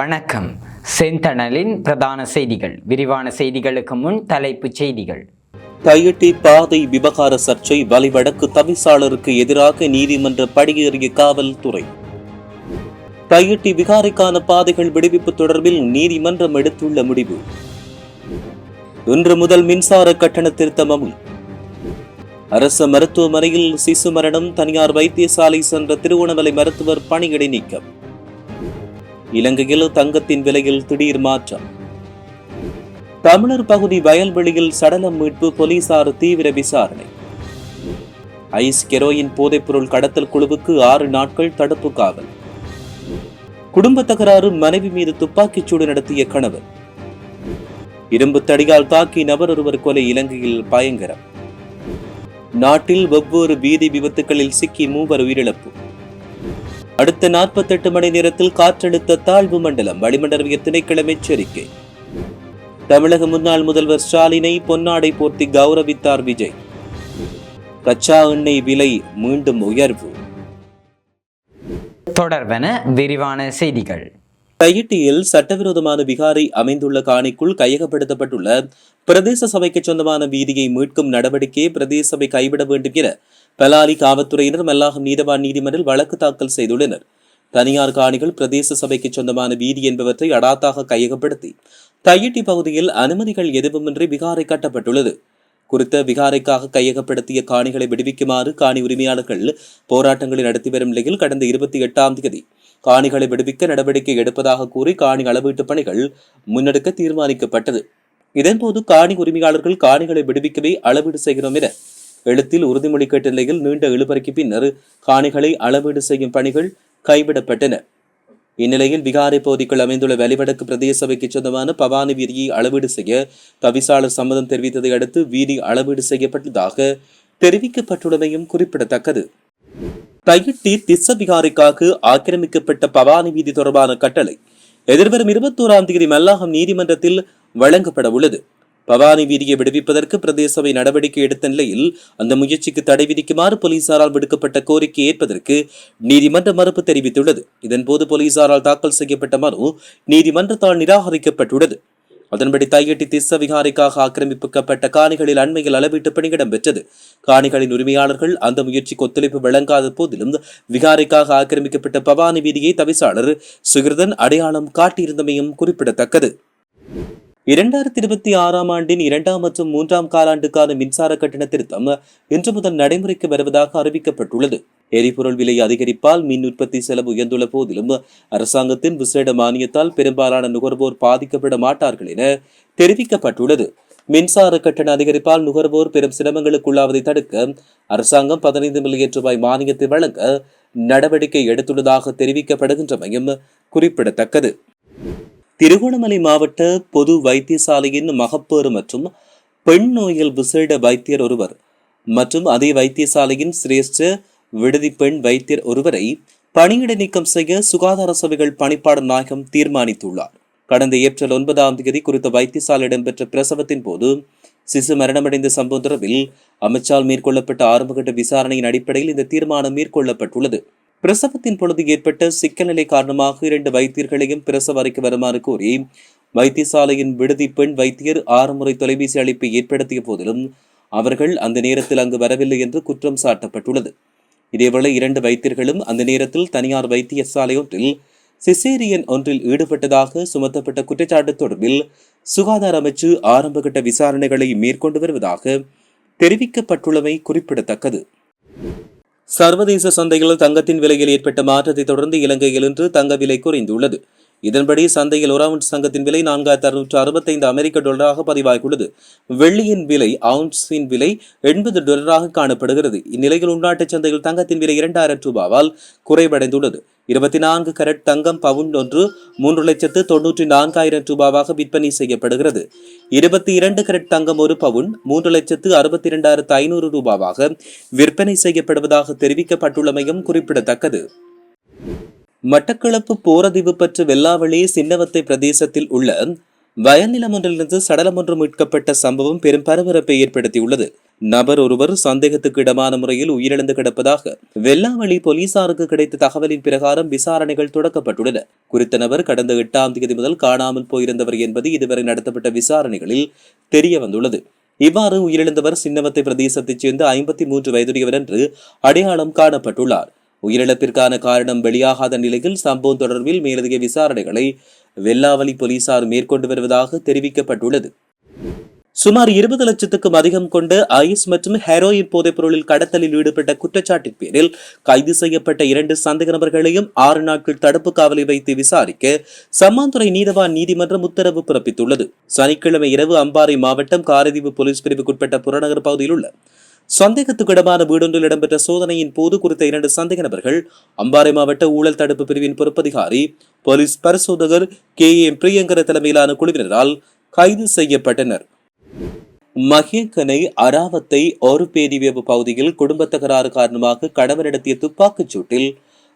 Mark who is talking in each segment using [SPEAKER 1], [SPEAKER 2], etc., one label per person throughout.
[SPEAKER 1] வணக்கம். செந்தணலின் பிரதான செய்திகள். விரிவான செய்திகளுக்கு முன் தலைப்புச் செய்திகள்.
[SPEAKER 2] தையிட்டி பாதை விவகார சர்ச்சை, வலிவடக்கு தவிசாளருக்கு எதிராக நீதிமன்ற படியேறிய காவல்துறை. தையிட்டி விகாரைக்கான பாதைகள் விடுவிப்பு தொடர்பில் நீதிமன்றம் எடுத்துள்ள முடிவு. இன்று முதல் மின்சார கட்டண திருத்தம் அமல். அரசு மருத்துவமனையில் சிசு மரணம், தனியார் வைத்தியசாலை சென்ற திருவோணமலை மருத்துவர் பணியிடை நீக்கம். இலங்கையில் தங்கத்தின் விலையில் திடீர் மாற்றம். தமிழர் பகுதி வயல்வெளியில் சடலம் மீட்பு, போலீசார் தீவிர விசாரணை. ஐஸ் கெரோயின் போதைப்பொருள் கடத்தல் குழுவுக்கு 6 நாட்கள் தடுப்பு காவல். குடும்ப தகராறு, மனைவி மீது துப்பாக்கிச்சூடு நடத்திய கணவர். இரும்பு தடியால் தாக்கி நபர் ஒருவர் கொலை, இலங்கையில் பயங்கரம். நாட்டில் வெவ்வேறு வீதி விபத்துகளில் சிக்கி 3 உயிரிழப்பு. அடுத்த 48 மணி நேரத்தில் காற்றழுத்த தாழ்வு மண்டலம், வளிமண்டலவிய திணைக்களம் எச்சரிக்கை. தமிழக முன்னாள் முதல்வர் ஸ்டாலினை பொன்னாடை போர்த்தி கௌரவித்தார் விஜய். கச்சா எண்ணெய் விலை மீண்டும் உயர்வு.
[SPEAKER 1] தொடர்வன விரிவான செய்திகள்.
[SPEAKER 2] தையிட்டியில் சட்டவிரோதமான விகாரை அமைந்துள்ள காணிக்குள் கையகப்படுத்தப்பட்டுள்ள பிரதேச சபைக்கு சொந்தமான வீதியை மீட்கும் நடவடிக்கையை பிரதேச சபை கைவிட வேண்டும் என பலாலி காவல்துறையினர் மல்லாகம் நீதவான் நீதிமன்றில் வழக்கு தாக்கல் செய்துள்ளனர். தனியார் காணிகள் பிரதேச சபைக்கு சொந்தமான வீதி என்பவற்றை அடாத்தாக கையகப்படுத்தி தையிட்டி பகுதியில் அனுமதிகள் எதுவுமின்றி விகாரை கட்டப்பட்டுள்ளது. குறித்த விகாரைக்காக கையகப்படுத்திய காணிகளை விடுவிக்குமாறு காணி உரிமையாளர்கள் போராட்டங்களை நடத்தி வரும் நிலையில் கடந்த 28ஆம் தேதி காணிகளை விடுவிக்க நடவடிக்கை எடுப்பதாக கூறி காணி அளவீட்டு பணிகள் முன்னெடுக்க தீர்மானிக்கப்பட்டது. இதன்போது காணி உரிமையாளர்கள் காணிகளை விடுவிக்கவே அளவீடு செய்கிறோம் என எழுத்தில் உறுதிமொழி கேட்ட நிலையில் நீண்ட இழுபறிக்கு பின்னர் காணிகளை அளவீடு செய்யும் பணிகள் கைவிடப்பட்டன. இந்நிலையில் விகாரை பகுதிக்குள் அமைந்துள்ள வலிவடக்கு பிரதேச சபைக்கு சொந்தமான பவானி வீதியை அளவீடு செய்ய தவிசாளர் சம்மதம் தெரிவித்ததை அடுத்து வீதி அளவீடு செய்யப்பட்டதாக தெரிவிக்கப்பட்டுள்ளமையும் குறிப்பிடத்தக்கது. தையிட்டி திஸ்ஸ விகாரைக்காக ஆக்கிரமிக்கப்பட்ட பவானி வீதி தொடர்பான கட்டளை எதிர்வரும் 21ஆம் தேதி மல்லாகம் நீதிமன்றத்தில் வழங்கப்பட உள்ளது. பவானி வீதியை விடுவிப்பதற்கு பிரதேச சபை நடவடிக்கை எடுத்த நிலையில் அந்த முயற்சிக்கு தடை விதிக்குமாறு போலீசாரால் விடுக்கப்பட்ட கோரிக்கை ஏற்பதற்கு நீதிமன்ற மறுப்பு தெரிவித்துள்ளது. இதன்போது போலீசாரால் தாக்கல் செய்யப்பட்ட மனு நீதிமன்றத்தால் நிராகரிக்கப்பட்டுள்ளது. அதன்படி தையிட்டி திஸ்ஸ விகாரைக்காக ஆக்கிரமிக்கப்பட்ட காணிகளில் அண்மையில் அளவீட்டு பணி இடம்பெற்றது. காணிகளின் உரிமையாளர்கள் அந்த முயற்சிக்கு ஒத்துழைப்பு வழங்காத போதிலும் விகாரைக்காக ஆக்கிரமிக்கப்பட்ட பவானி வீதியை தவிசாளர் சுகிர்தன் அடையாளம் காட்டியிருந்தமையும் குறிப்பிடத்தக்கது. 2026ஆம் ஆண்டின் 2ஆம் மற்றும் 3ஆம் காலாண்டுக்கான மின்சார கட்டண திருத்தம் இன்று முதல் நடைமுறைக்கு வருவதாக அறிவிக்கப்பட்டுள்ளது. எரிபொருள் விலை அதிகரிப்பால் மின் உற்பத்தி செலவு உயர்ந்துள்ள போதிலும் அரசாங்கத்தின் விசேட மானியத்தால் பெரும்பாலான நுகர்வோர் பாதிக்கப்பட மாட்டார்கள் என தெரிவிக்கப்பட்டுள்ளது. மின்சார கட்டண அதிகரிப்பால் நுகர்வோர் பெரும் சிரமங்களுக்குள்ளாவதை தடுக்க அரசாங்கம் 15 மில்லியன் ரூபாய் மானியத்தை வழங்க நடவடிக்கை எடுத்துள்ளதாக தெரிவிக்கப்படுகின்றமையும் குறிப்பிடத்தக்கது. திருகோணமலை மாவட்ட பொது வைத்தியசாலையின் மகப்பேறு மற்றும் பெண் நோயல் விசேட வைத்தியர் ஒருவர் மற்றும் அதே வைத்தியசாலையின் சிரேஷ்ட விடுதி பெண் வைத்தியர் ஒருவரை பணியிடை நீக்கம் செய்ய சுகாதார சபைகள் பணிப்பாளர் நாயகம் தீர்மானித்துள்ளார். கடந்த ஏப்ரல் 9ஆம் தேதி குறித்த வைத்தியசாலை இடம்பெற்ற பிரசவத்தின் போது சிசு மரணமடைந்த சம்பவம் தொடர்பில் அமைச்சால் மேற்கொள்ளப்பட்ட ஆரம்பகட்ட விசாரணையின் அடிப்படையில் இந்த தீர்மானம் மேற்கொள்ளப்பட்டுள்ளது. பிரசவத்தின் பொழுது ஏற்பட்ட சிக்கல் நிலை காரணமாக 2 வைத்தியர்களையும் பிரசவ அறைக்கு வருமாறு கோரி வைத்தியசாலையின் விடுதி பெண் வைத்தியர் 6 முறை தொலைபேசி அழைப்பை ஏற்படுத்திய போதிலும் அவர்கள் அந்த நேரத்தில் அங்கு வரவில்லை என்று குற்றம் சாட்டப்பட்டுள்ளது. இதேவேளை 2 வைத்தியர்களும் அந்த நேரத்தில் தனியார் வைத்தியசாலை ஒன்றில் சிசேரியன் ஒன்றில் ஈடுபட்டதாக சுமத்தப்பட்ட குற்றச்சாட்டு தொடர்பில் சுகாதார அமைச்சு ஆரம்பகட்ட விசாரணைகளை மேற்கொண்டு வருவதாக தெரிவிக்கப்பட்டுள்ளமை குறிப்பிடத்தக்கது. சர்வதேச சந்தையில் தங்கத்தின் விலையில் ஏற்பட்ட மாற்றத்தை தொடர்ந்து இலங்கையில் இன்று தங்க விலை குறைந்துள்ளது. இதன்படி சந்தையில் 1 அவுன்ஸ் தங்கத்தின் விலை $4665 அமெரிக்க டாலராக பதிவாகியுள்ளது. வெள்ளியின் விலை அவுன்ஸின் விலை $80 காணப்படுகிறது. இந்நிலையில் உள்நாட்டு சந்தையில் தங்கத்தின் விலை 2000 ரூபாவால் குறைவடைந்துள்ளது. 24 கரட் தங்கம் பவுண்ட் ஒன்று 3,94,000 ரூபாவாக விற்பனை செய்யப்படுகிறது. 22 கரட் தங்கம் ஒரு பவுண்ட் 3,62,500 ரூபாவாக விற்பனை செய்யப்படுவதாக தெரிவிக்கப்பட்டுள்ளமையும் குறிப்பிடத்தக்கது. மட்டக்களப்பு போரதிவு பெற்ற வெல்லாவளி சின்னவத்தை பிரதேசத்தில் உள்ள வயல் நிலம் ஒன்றிலிருந்து சடலம் ஒன்று மீட்கப்பட்ட சம்பவம் பெரும் பரபரப்பை ஏற்படுத்தியுள்ளது. நபர் ஒருவர் சந்தேகத்துக்கு இடமான முறையில் உயிரிழந்து கிடப்பதாக வெள்ளாவளி போலீசாருக்கு கிடைத்த தகவலின் பிரகாரம் விசாரணைகள் தொடக்கப்பட்டுள்ளன. குறித்த நபர் கடந்த 8ஆம் தேதி முதல் காணாமல் போயிருந்தவர் என்பது இதுவரை நடத்தப்பட்ட விசாரணைகளில் தெரிய வந்துள்ளது. இவ்வாறு உயிரிழந்தவர் சின்னவத்தை பிரதேசத்தைச் சேர்ந்த 53 வயதுடையவர் என்று அடையாளம் காணப்பட்டுள்ளார். உயிரிழப்பிற்கான காரணம் வெளியாகாத நிலையில் சம்பவம் தொடர்பில் மேலதிக விசாரணைகளை வெள்ளாவளி போலீசார் மேற்கொண்டு வருவதாக தெரிவிக்கப்பட்டுள்ளது. சுமார் 20 லட்சத்துக்கும் அதிகம் கொண்ட ஐஸ் மற்றும் ஹெரோயின் போதைப் பொருளில் கடத்தலில் ஈடுபட்ட குற்றச்சாட்டின் பேரில் கைது செய்யப்பட்ட 2 சந்தேக நபர்களையும் 6 நாட்கள் தடுப்பு காவலில் வைத்து விசாரிக்க சம்மாந்துறை நீதவான் நீதிமன்றம் உத்தரவு பிறப்பித்துள்ளது. சனிக்கிழமை இரவு அம்பாறை மாவட்டம் காரதீவு போலீஸ் பிரிவுக்குட்பட்ட புறநகர் பகுதியில் உள்ள சந்தேகத்துக்கிடமான வீடொன்றில் இடம்பெற்ற சோதனையின் போது குறித்த 2 சந்தேக நபர்கள் அம்பாறை மாவட்ட ஊழல் தடுப்பு பிரிவின் பொறுப்பதிகாரி போலீஸ் பரிசோதகர் KM பிரியங்கர தலைமையிலான குழுவினரால் கைது செய்யப்பட்டனர். மகேகனை அராவத்தை ஒருபேரிவேவு பகுதியில் குடும்ப தகராறு காரணமாக கணவர் நடத்திய துப்பாக்கிச் சூட்டில்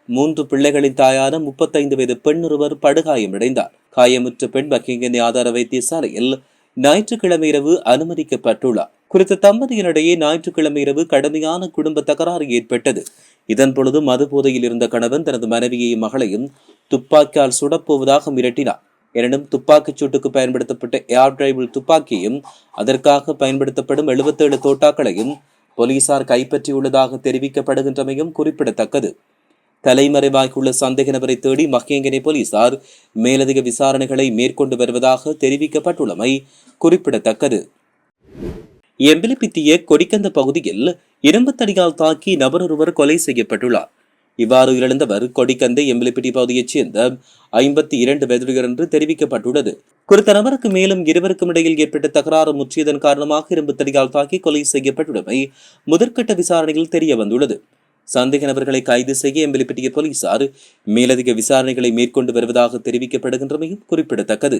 [SPEAKER 2] 3 பிள்ளைகளின் தாயான 35 வயது பெண் ஒருவர் படுகாயமடைந்தார். காயமுற்ற பெண் மகேகனை ஆதார வைத்தியசாலையில் ஞாயிற்றுக்கிழமை இரவு அனுமதிக்கப்பட்டுள்ளார். குறித்த தம்பதியினிடையே ஞாயிற்றுக்கிழமை இரவு கடுமையான குடும்ப தகராறு ஏற்பட்டது. இதன் பொழுது மது போதையில் இருந்த கணவன் தனது மனைவியையும் மகளையும் துப்பாக்கியால் சுடப்போவதாக மிரட்டினார். எனினும் துப்பாக்கிச் சூட்டுக்கு பயன்படுத்தப்பட்ட ஏர் டிரைவில் துப்பாக்கியையும் அதற்காக பயன்படுத்தப்படும் 77 தோட்டாக்களையும் போலீசார் கைப்பற்றியுள்ளதாக தெரிவிக்கப்படுகின்றமையும் குறிப்பிடத்தக்கது. தலைமறைவாகியுள்ள சந்தேக நபரை தேடி மகேங்கனை போலீசார் மேலதிக விசாரணைகளை மேற்கொண்டு வருவதாக தெரிவிக்கப்பட்டுள்ளமை குறிப்பிடத்தக்கது. எம்பிலிப்பிட்டிய கொடிக்கந்த பகுதியில் இரும்பு தடியால் தாக்கி நபர் ஒருவர் கொலை செய்யப்பட்டுள்ளார். இவ்வாறு உயிரிழந்தவர் கொடிக்கந்தை எம்பிலிப்பிட்டி பகுதியைச் சேர்ந்த 52 வயதுடையவர் என்று தெரிவிக்கப்பட்டுள்ளது. குறித்த நபருக்கு மேலும் இருவருக்கும் இடையில் ஏற்பட்ட தகராறு முற்றியதன் காரணமாக இரும்பு தடியால் தாக்கி கொலை செய்யப்பட்டுள்ளமை முதற்கட்ட விசாரணையில் தெரிய வந்துள்ளது. சந்தேக நபர்களை கைது செய்ய எம்பிலிப்பிட்டிய போலீசார் மேலதிக விசாரணைகளை மேற்கொண்டு வருவதாக தெரிவிக்கப்படுகின்றமையும் குறிப்பிடத்தக்கது.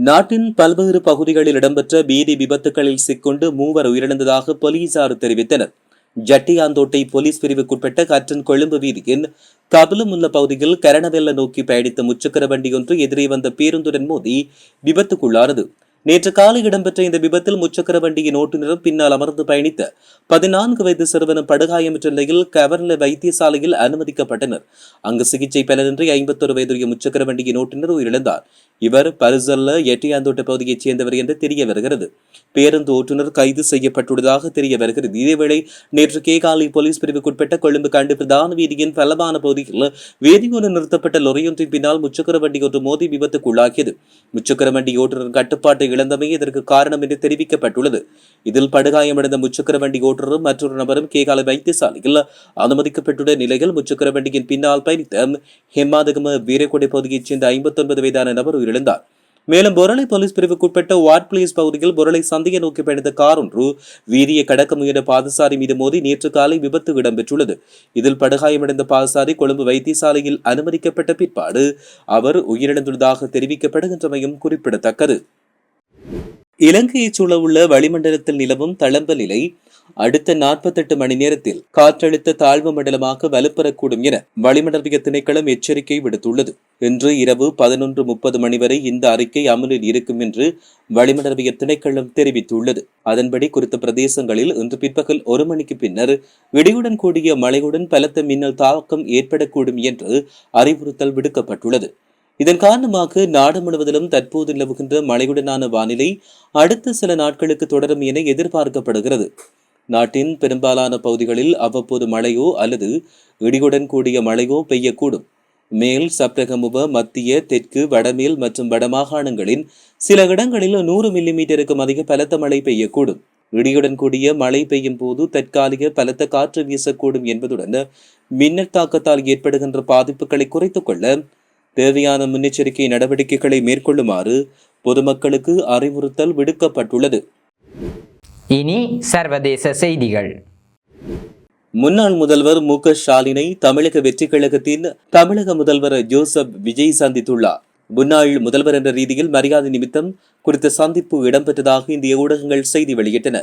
[SPEAKER 2] நாட்டின் பல்வேறு பகுதிகளில் இடம்பெற்ற வீதி விபத்துகளில் சிக்கொண்டு 3 உயிரிழந்ததாக போலீசார் தெரிவித்தனர். ஜட்டியாந்தோட்டை போலீஸ் பிரிவுக்குட்பட்ட கற்றன் கொழும்பு வீதியின் கபிலமுல்ல பகுதியில் கரணவெல்ல நோக்கி பயணித்த முச்சக்கர வண்டி ஒன்று எதிரே வந்த பேருந்துடன் மோதி விபத்துக்குள்ளானது. நேற்று காலை இடம்பெற்ற இந்த விபத்தில் முச்சக்கர வண்டியின் ஓட்டுநரும் பின்னால் அமர்ந்து பயணித்த 14 வயது சிறுவனும் படுகாயமற்ற நிலையில் கவர்ல வைத்தியசாலையில் அனுமதிக்கப்பட்டனர். அங்கு சிகிச்சை பலனின்றி 51 வயதுடைய முச்சக்கர வண்டியின் ஓட்டுநர் உயிரிழந்தார். இவர் பரிசல்ல எட்டியாந்தோட்ட பகுதியைச் சேர்ந்தவர் என்று தெரிய வருகிறது. பேருந்து ஓட்டுநர் கைது செய்யப்பட்டுள்ளதாக தெரிய வருகிறது. இதேவேளை நேற்று கேகாலை போலீஸ் பிரிவுக்குட்பட்ட கொழும்பு கண்டு பிரதான வீதியின் பலமான பகுதியில் வேதியோடு நிறுத்தப்பட்ட லொரியொன்றின் பின்னால் முச்சக்கர வண்டி ஒன்று மோதி விபத்துக்குள்ளாகியது. முச்சக்கர வண்டி ஓட்டுநர் கட்டுப்பாட்டை இழந்தமை இதற்கு காரணம் என்று தெரிவிக்கப்பட்டுள்ளது. இதில் படுகாயமடைந்த முச்சக்கர வண்டி ஓட்டுநரும் மற்றொரு நபரும் கேகாலை வைத்தியசாலையில் அனுமதிக்கப்பட்டுள்ள நிலையில் முச்சக்கர வண்டியின் பின்னால் பயணித்த ஹெம்மாதகம வீரக்கொடை பகுதியைச் சேர்ந்த 59 வயதான நபர் உயிரிழந்தார். மேலும் பொருளை போலீஸ் பிரிவுக்குட்பட்ட வார்ட் பிளேஸ் பகுதியில் பொருளை சந்தையை நோக்கி பயணித்த கார் ஒன்று வீதியை கடக்க முயன்ற பாதசாரி மீது மோதி நேற்று காலை விபத்து இடம்பெற்றுள்ளது. இதில் படுகாயமடைந்த பாதசாரி கொழும்பு வைத்தியசாலையில் அனுமதிக்கப்பட்ட பிற்பாடு அவர் உயிரிழந்துள்ளதாக தெரிவிக்கப்படுகின்றமையும் குறிப்பிடத்தக்கது. இலங்கையைச் சூழவுள்ள வளிமண்டலத்தில் நிலவும் தளம்ப நிலை அடுத்த 48 மணி நேரத்தில் காற்றழுத்த தாழ்வு மண்டலமாக வலுப்பெறக்கூடும் என வளிமண்டலவிய திணைக்களம் எச்சரிக்கை விடுத்துள்ளது. இன்று இரவு 11:30 மணி வரை இந்த அறிக்கை அமலில் இருக்கும் என்று வளிமண்டலவிய திணைக்களம் தெரிவித்துள்ளது. அதன்படி குறித்த பிரதேசங்களில் இன்று பிற்பகல் 1 மணிக்கு பின்னர் இடியுடன் கூடிய மழையுடன் பலத்த மின்னல் தாக்கம் ஏற்படக்கூடும் என்று அறிவுறுத்தல் விடுக்கப்பட்டுள்ளது. இதன் காரணமாக நாடு முழுவதிலும் தற்போது நிலவுகின்ற மழையுடனான வானிலை அடுத்த சில நாட்களுக்கு தொடரும் என எதிர்பார்க்கப்படுகிறது. நாட்டின் பெரும்பாலான பகுதிகளில் அவ்வப்போது மழையோ அல்லது இடியுடன் கூடிய மழையோ பெய்யக்கூடும். மேல் சப்ரகமுவ, மத்திய, தெற்கு, வடமேல் மற்றும் வடமாகாணங்களின் சில இடங்களில் 100 மில்லிமீட்டருக்கும் அதிக பலத்த மழை பெய்யக்கூடும். இடியுடன் கூடிய மழை பெய்யும் போது தற்காலிக பலத்த காற்று வீசக்கூடும் என்பதுடன் மின்னல் தாக்கத்தால் ஏற்படுகின்ற பாதிப்புகளை குறைத்துக் கொள்ள தேவையான முன்னெச்சரிக்கை நடவடிக்கைகளை மேற்கொள்ளுமாறு பொதுமக்களுக்கு அறிவுறுத்தல் விடுக்கப்பட்டுள்ளது.
[SPEAKER 1] இனி சர்வதேச செய்திகள்.
[SPEAKER 2] முன்னாள் முதல்வர் மு.க. ஸ்டாலினை தமிழக வெற்றிக் கழகத்தின் தமிழக முதல்வர் ஜோசப் விஜய் சந்தித்துள்ளார். முன்னாள் முதல்வர் என்ற ரீதியில் மரியாதை நிமித்தம் குறித்த சந்திப்பு இடம்பெற்றதாக இந்திய ஊடகங்கள் செய்தி வெளியிட்டன.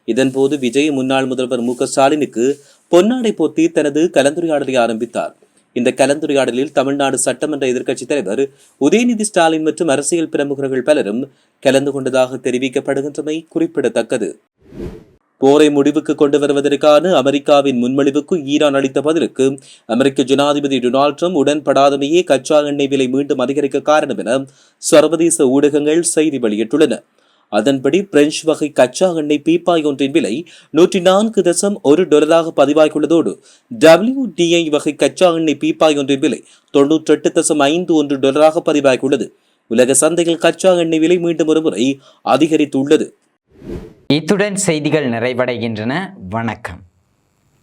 [SPEAKER 2] இதன்போது விஜய் முன்னாள் முதல்வர் மு.க. ஸ்டாலினுக்கு பொன்னாடை போர்த்தி தனது கலந்துரையாடலை ஆரம்பித்தார். இந்த கலந்துரையாடலில் தமிழ்நாடு சட்டமன்ற எதிர்க்கட்சித் தலைவர் உதயநிதி ஸ்டாலின் மற்றும் அரசியல் பிரமுகர்கள் பலரும் கலந்து கொண்டதாக தெரிவிக்கப்படுகின்றமை குறிப்பிடத்தக்கது. போரை முடிவுக்கு கொண்டு வருவதற்கான அமெரிக்காவின் முன்மொழிவுக்கு ஈரான் அளித்த பதிலுக்கு அமெரிக்க ஜனாதிபதி டொனால்ட் ட்ரம்ப் உடன்படாதமையே கச்சா எண்ணெய் விலை மீண்டும் அதிகரிக்க காரணம் என சர்வதேச ஊடகங்கள் செய்தி வெளியிட்டுள்ளன. அதன்படி பிரெஞ்சு வகை கச்சா எண்ணெய் பீப்பாய் ஒன்றின் விலை $104.1 பதிவாகியுள்ளதோடு WTI வகை கச்சா எண்ணெய் பீப்பாய் ஒன்றின் விலை $98.51 பதிவாகியுள்ளது. உலக சந்தையில் கச்சா எண்ணெய் விலை மீண்டும் ஒருமுறை அதிகரித்துள்ளது.
[SPEAKER 1] இத்துடன் செய்திகள் நிறைவடைகின்றன. வணக்கம்.